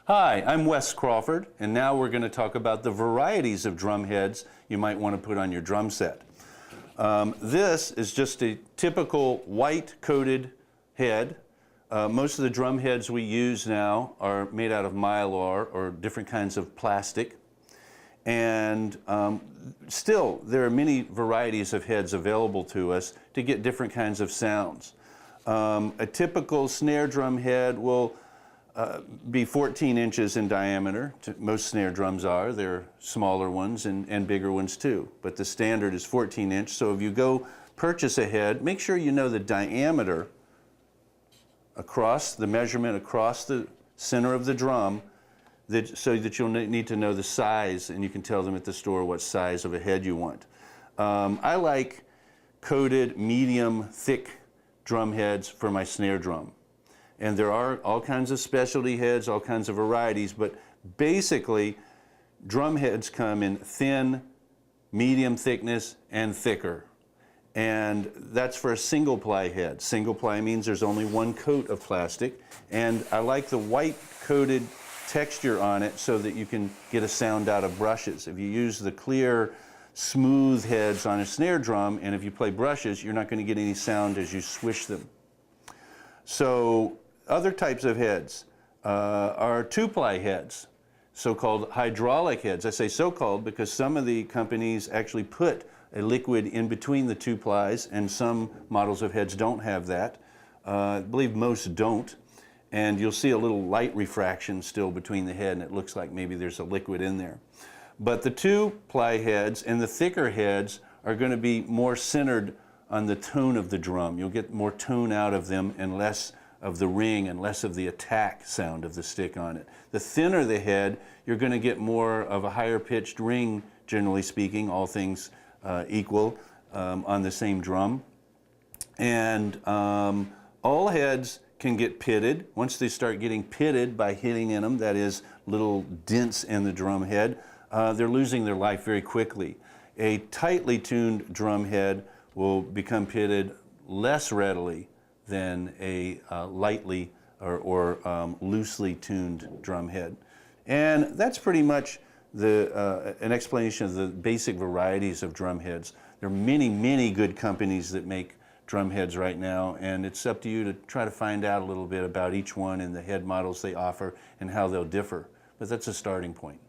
Hi, I'm Wes Crawford, and now we're going to talk about the varieties of drum heads you might want to put on your drum set. This is just a typical white coated head. Most of the drum heads we use now are made out of mylar or different kinds of plastic. And still, there are many varieties of heads available to us to get different kinds of sounds. A typical snare drum head will be 14 inches in diameter. Most snare drums are. There are smaller ones and bigger ones too. But the standard is 14 inch. So if you go purchase a head, make sure you know the diameter across the measurement across the center of the drum, so that you'll need to know the size, and you can tell them at the store what size of a head you want. I like coated medium thick drum heads for my snare drum. And there are all kinds of specialty heads, all kinds of varieties, but basically drum heads come in thin, medium thickness, and thicker. And that's for a single ply head. Single ply means there's only one coat of plastic, and I like the white coated texture on it so that you can get a sound out of brushes. If you use the clear, smooth heads on a snare drum, and if you play brushes, you're not going to get any sound as you swish them. So other types of heads are two-ply heads, so-called hydraulic heads. I say so-called because some of the companies actually put a liquid in between the two plies, and some models of heads don't have that. I believe most don't. And you'll see a little light refraction still between the head, and it looks like maybe there's a liquid in there. But the two-ply heads and the thicker heads are going to be more centered on the tone of the drum. You'll get more tone out of them and less of the ring and less of the attack sound of the stick on it. The thinner the head, you're going to get more of a higher pitched ring, generally speaking, all things equal, on the same drum. And all heads can get pitted. Once they start getting pitted by hitting in them, that is, little dents in the drum head, they're losing their life very quickly. A tightly tuned drum head will become pitted less readily than a lightly or loosely tuned drum head. And that's pretty much an explanation of the basic varieties of drum heads. There are many, many good companies that make drum heads right now, and it's up to you to try to find out a little bit about each one and the head models they offer and how they'll differ. But that's a starting point.